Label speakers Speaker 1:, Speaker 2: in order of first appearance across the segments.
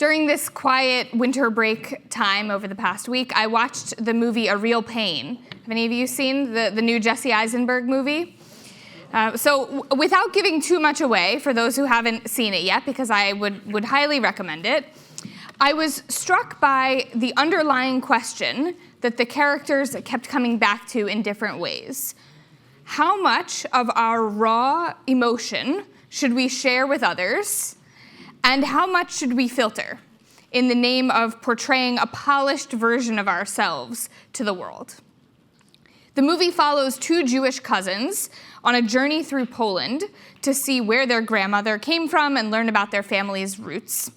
Speaker 1: During this quiet winter break time over the past week, I watched the movie A Real Pain. Have any of you seen the new Jesse Eisenberg movie? So without giving too much away for those who haven't seen it yet, because I would highly recommend it, I was struck by the underlying question that the characters kept coming back to in different ways. How much of our raw emotion should we share with others, and how much should we filter in the name of portraying a polished version of ourselves to the world? The movie follows two Jewish cousins on a journey through Poland to see where their grandmother came from and learn about their family's roots.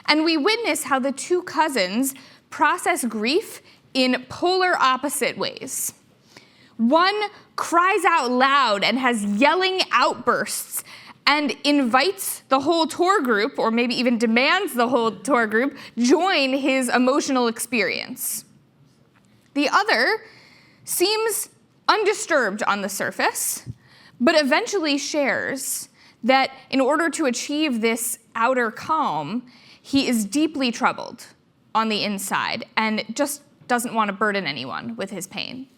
Speaker 1: And we witness how the two cousins process grief in polar opposite ways. One cries out loud and has yelling outbursts and invites the whole tour group, or maybe even demands the whole tour group, join his emotional experience. The other seems undisturbed on the surface, but eventually shares that in order to achieve this outer calm, he is deeply troubled on the inside and just doesn't want to burden anyone with his pain.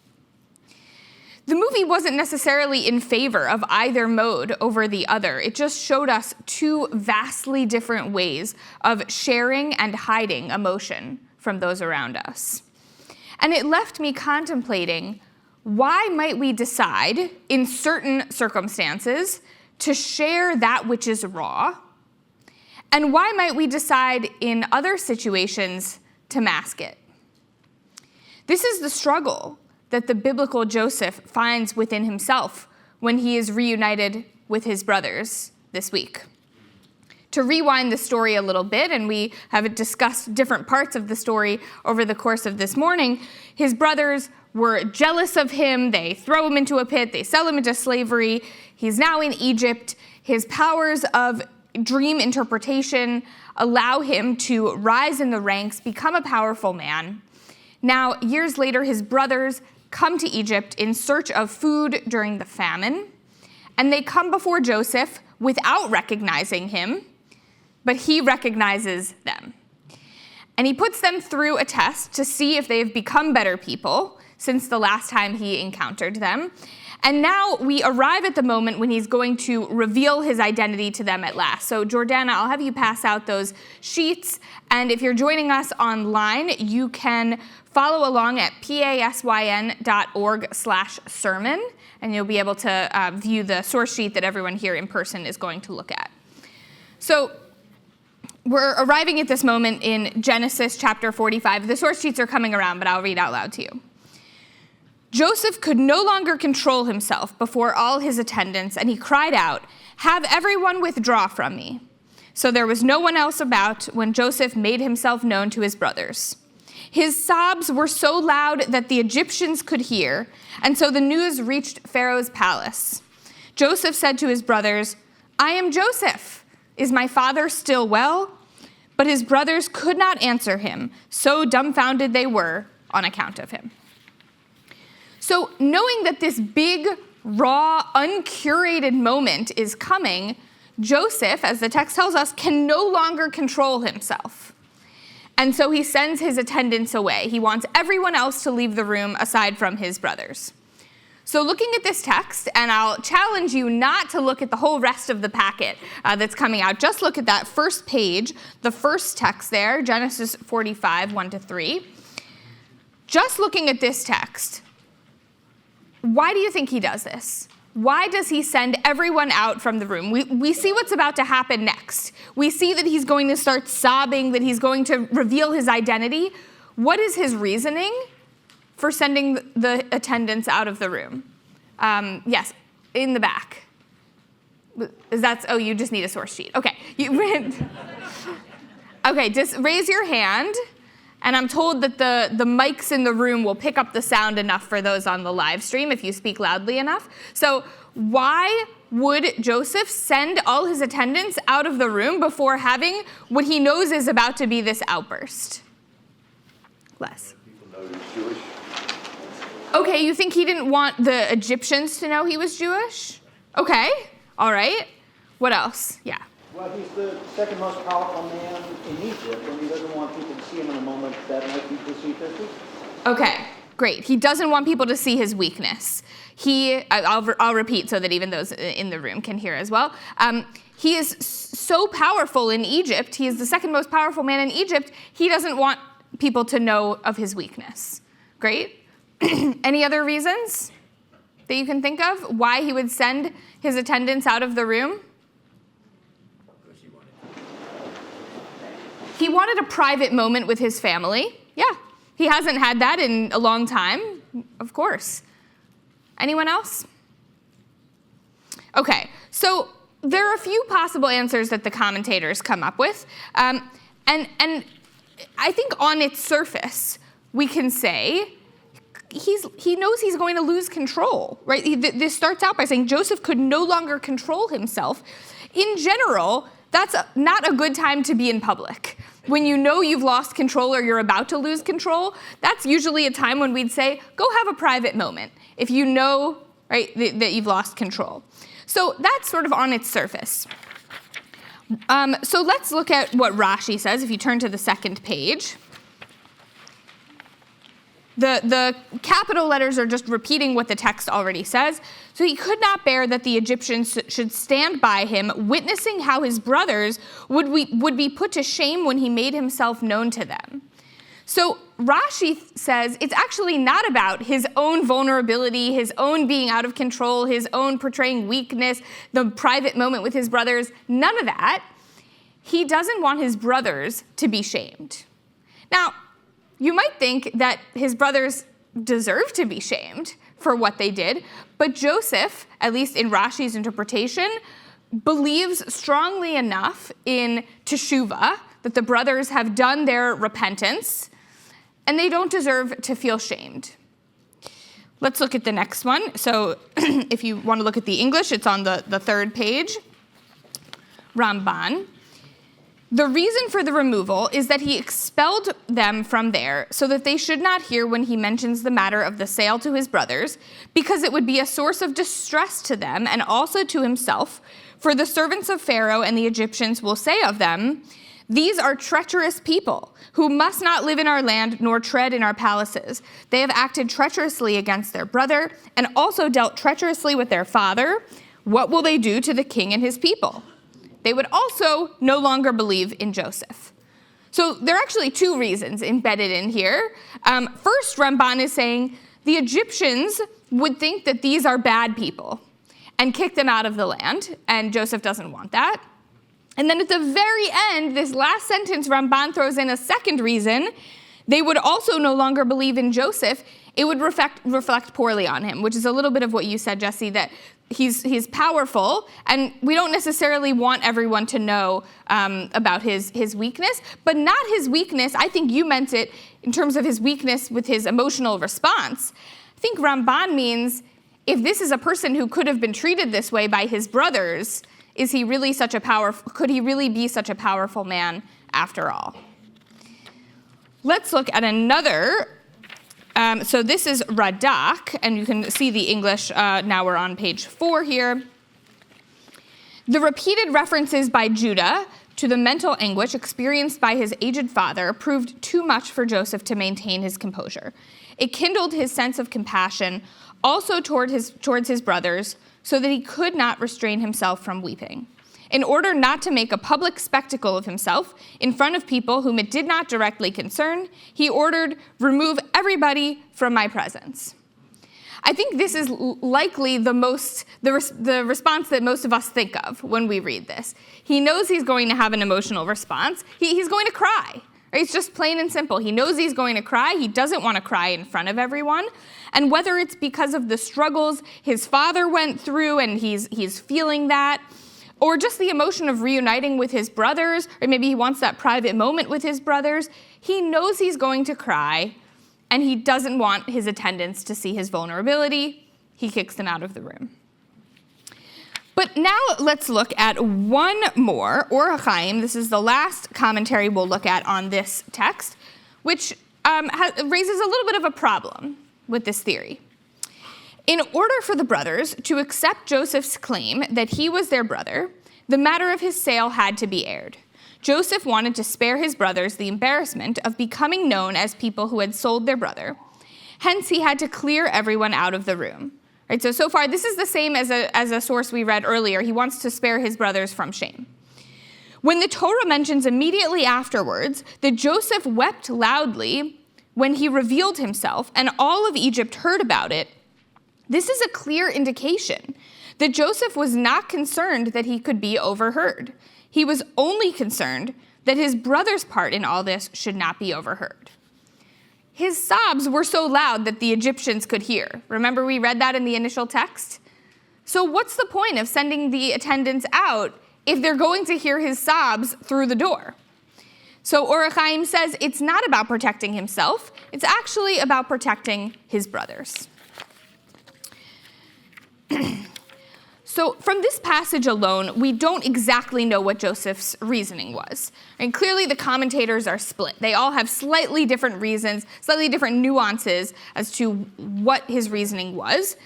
Speaker 1: The movie wasn't necessarily in favor of either mode over the other. It just showed us two vastly different ways of sharing and hiding emotion from those around us. And it left me contemplating, why might we decide in certain circumstances to share that which is raw? And why might we decide in other situations to mask it? This is the struggle that the biblical Joseph finds within himself when he is reunited with his brothers this week. To rewind the story a little bit, and we have discussed different parts of the story over the course of this morning, his brothers were jealous of him. They throw him into a pit. They sell him into slavery. He's now in Egypt. His powers of dream interpretation allow him to rise in the ranks, become a powerful man. Now, years later, his brothers come to Egypt in search of food during the famine, and they come before Joseph without recognizing him, but he recognizes them. And he puts them through a test to see if they've become better people since the last time he encountered them. And now we arrive at the moment when he's going to reveal his identity to them at last. So Jordana, I'll have you pass out those sheets. And if you're joining us online, you can follow along at pasyn.org/sermon, and you'll be able to view the source sheet that everyone here in person is going to look at. So we're arriving at this moment in Genesis chapter 45. The source sheets are coming around, but I'll read out loud to you. Joseph could no longer control himself before all his attendants, and he cried out, "Have everyone withdraw from me." So there was no one else about when Joseph made himself known to his brothers. His sobs were so loud that the Egyptians could hear, and so the news reached Pharaoh's palace. Joseph said to his brothers, "I am Joseph. Is my father still well?" But his brothers could not answer him, so dumbfounded they were on account of him. So knowing that this big, raw, uncurated moment is coming, Joseph, as the text tells us, can no longer control himself. And so he sends his attendants away. He wants everyone else to leave the room aside from his brothers. So looking at this text, and I'll challenge you not to look at the whole rest of the packet that's coming out. Just look at that first page, the first text there, Genesis 45, 1-3. Just looking at this text, why do you think he does this? Why does he send everyone out from the room? We see what's about to happen next. We see that he's going to start sobbing, that he's going to reveal his identity. What is his reasoning for sending the attendants out of the room? Yes, in the back. You just need a source sheet. Okay. Okay, just raise your hand. And I'm told that the mics in the room will pick up the sound enough for those on the live stream if you speak loudly enough. So why would Joseph send all his attendants out of the room before having what he knows is about to be this outburst? Les.
Speaker 2: People know he's Jewish.
Speaker 1: Okay, you think he didn't want the Egyptians to know he was Jewish? Okay, all right. What else? Yeah.
Speaker 2: Well, he's the second most powerful man in Egypt, and he doesn't want people to see him in a moment that might be perceived as weak.
Speaker 1: Okay, great. He doesn't want people to see his weakness. I'll repeat so that even those in the room can hear as well. He is so powerful in Egypt. He is the second most powerful man in Egypt. He doesn't want people to know of his weakness. Great. Any other reasons that you can think of why he would send his attendants out of the room? He wanted a private moment with his family. Yeah, he hasn't had that in a long time, of course. Anyone else? Okay, so there are a few possible answers that the commentators come up with. And I think on its surface, we can say he knows he's going to lose control, right? This starts out by saying Joseph could no longer control himself. In general, that's not a good time to be in public. When you know you've lost control or you're about to lose control, that's usually a time when we'd say, go have a private moment, if you know, right, that you've lost control. So that's sort of on its surface. So let's look at what Rashi says, if you turn to the second page. The capital letters are just repeating what the text already says. So he could not bear that the Egyptians should stand by him, witnessing how his brothers would be put to shame when he made himself known to them. So Rashi says it's actually not about his own vulnerability, his own being out of control, his own portraying weakness, the private moment with his brothers, none of that. He doesn't want his brothers to be shamed. Now, you might think that his brothers deserve to be shamed for what they did, but Joseph, at least in Rashi's interpretation, believes strongly enough in teshuvah, that the brothers have done their repentance, and they don't deserve to feel shamed. Let's look at the next one. So if you want to look at the English, it's on the third page. Ramban. The reason for the removal is that he expelled them from there so that they should not hear when he mentions the matter of the sale to his brothers, because it would be a source of distress to them and also to himself. For the servants of Pharaoh and the Egyptians will say of them, these are treacherous people who must not live in our land nor tread in our palaces. They have acted treacherously against their brother and also dealt treacherously with their father. What will they do to the king and his people? They would also no longer believe in Joseph. So there are actually two reasons embedded in here. First, Ramban is saying the Egyptians would think that these are bad people and kick them out of the land, and Joseph doesn't want that. And then at the very end, this last sentence, Ramban throws in a second reason. They would also no longer believe in Joseph. It would reflect poorly on him, which is a little bit of what you said, Jesse, that he's powerful, and we don't necessarily want everyone to know about his weakness, but not his weakness. I think you meant it in terms of his weakness with his emotional response. I think Ramban means if this is a person who could have been treated this way by his brothers, could he really be such a powerful man after all? Let's look at another. So this is Radak, and you can see the English. Now we're on page 4 here. The repeated references by Judah to the mental anguish experienced by his aged father proved too much for Joseph to maintain his composure. It kindled his sense of compassion also towards his brothers, so that he could not restrain himself from weeping. In order not to make a public spectacle of himself in front of people whom it did not directly concern, he ordered, "Remove everybody from my presence." I think this is likely the response that most of us think of when we read this. He knows he's going to have an emotional response. He's going to cry. Right? It's just plain and simple. He knows he's going to cry. He doesn't want to cry in front of everyone. And whether it's because of the struggles his father went through and he's feeling that, or just the emotion of reuniting with his brothers, or maybe he wants that private moment with his brothers, he knows he's going to cry, and he doesn't want his attendants to see his vulnerability. He kicks them out of the room. But now let's look at one more, Or HaChaim. This is the last commentary we'll look at on this text, which raises a little bit of a problem with this theory. In order for the brothers to accept Joseph's claim that he was their brother, The matter of his sale had to be aired. Joseph wanted to spare his brothers the embarrassment of becoming known as people who had sold their brother. Hence, he had to clear everyone out of the room. Right, so far, this is the same as a source we read earlier. He wants to spare his brothers from shame. When the Torah mentions immediately afterwards that Joseph wept loudly when he revealed himself and all of Egypt heard about it, this is a clear indication that Joseph was not concerned that he could be overheard. He was only concerned that his brother's part in all this should not be overheard. His sobs were so loud that the Egyptians could hear. Remember we read that in the initial text? So what's the point of sending the attendants out if they're going to hear his sobs through the door? So Or HaChaim says it's not about protecting himself, it's actually about protecting his brothers. So from this passage alone, we don't exactly know what Joseph's reasoning was. And clearly the commentators are split. They all have slightly different reasons, slightly different nuances as to what his reasoning was.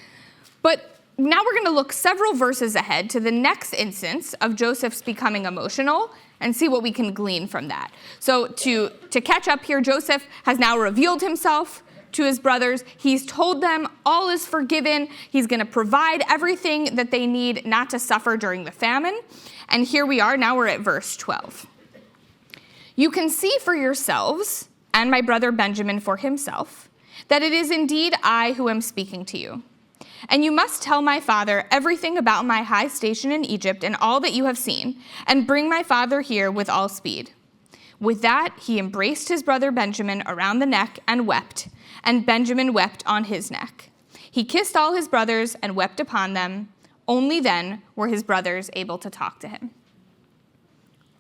Speaker 1: But now we're going to look several verses ahead to the next instance of Joseph's becoming emotional and see what we can glean from that. So to catch up here, Joseph has now revealed himself to his brothers. He's told them all is forgiven. He's going to provide everything that they need not to suffer during the famine. And here we are, now we're at verse 12. You can see for yourselves, and my brother Benjamin for himself, that it is indeed I who am speaking to you. And you must tell my father everything about my high station in Egypt and all that you have seen, and bring my father here with all speed. With that, he embraced his brother Benjamin around the neck and wept, and Benjamin wept on his neck. He kissed all his brothers and wept upon them. Only then were his brothers able to talk to him.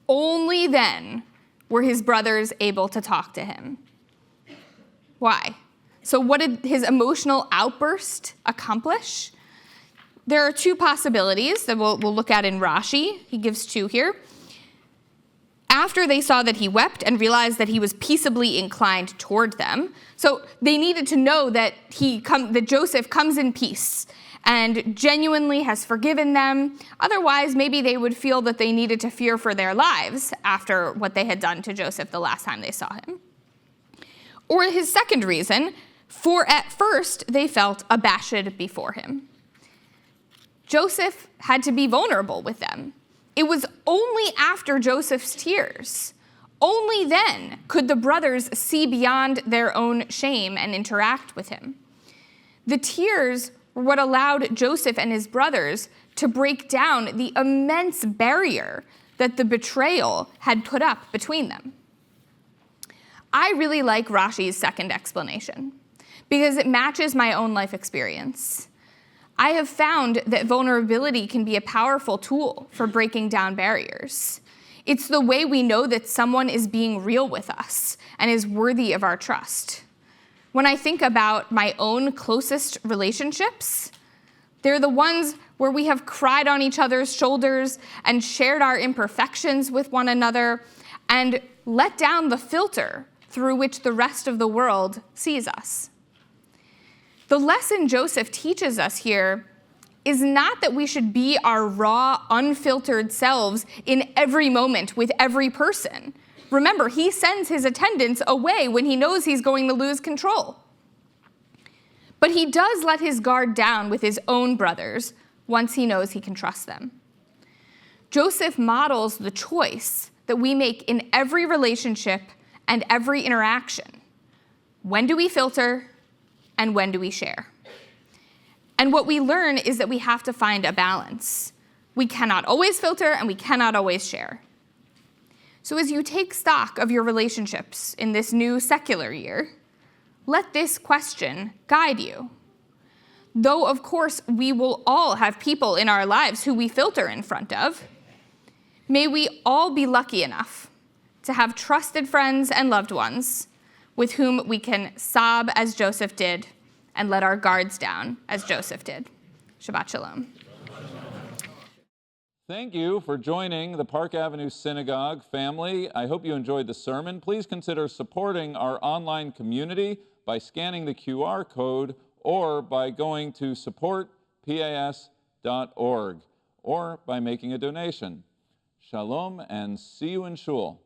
Speaker 1: Only then were his brothers able to talk to him. Why? So what did his emotional outburst accomplish? There are two possibilities that we'll look at in Rashi. He gives two here. After they saw that he wept and realized that he was peaceably inclined toward them, so they needed to know that that Joseph comes in peace and genuinely has forgiven them. Otherwise, maybe they would feel that they needed to fear for their lives after what they had done to Joseph the last time they saw him. Or his second reason, for at first they felt abashed before him. Joseph had to be vulnerable with them. It was only after Joseph's tears, only then could the brothers see beyond their own shame and interact with him. The tears were what allowed Joseph and his brothers to break down the immense barrier that the betrayal had put up between them. I really like Rashi's second explanation because it matches my own life experience. I have found that vulnerability can be a powerful tool for breaking down barriers. It's the way we know that someone is being real with us and is worthy of our trust. When I think about my own closest relationships, they're the ones where we have cried on each other's shoulders and shared our imperfections with one another and let down the filter through which the rest of the world sees us. The lesson Joseph teaches us here is not that we should be our raw, unfiltered selves in every moment with every person. Remember, he sends his attendants away when he knows he's going to lose control. But he does let his guard down with his own brothers once he knows he can trust them. Joseph models the choice that we make in every relationship and every interaction. When do we filter? And when do we share? And what we learn is that we have to find a balance. We cannot always filter and we cannot always share. So as you take stock of your relationships in this new secular year, let this question guide you. Though, of course, we will all have people in our lives who we filter in front of, may we all be lucky enough to have trusted friends and loved ones with whom we can sob as Joseph did and let our guards down as Joseph did. Shabbat shalom.
Speaker 3: Thank you for joining the Park Avenue Synagogue family. I hope you enjoyed the sermon. Please consider supporting our online community by scanning the QR code or by going to supportpas.org or by making a donation. Shalom, and see you in shul.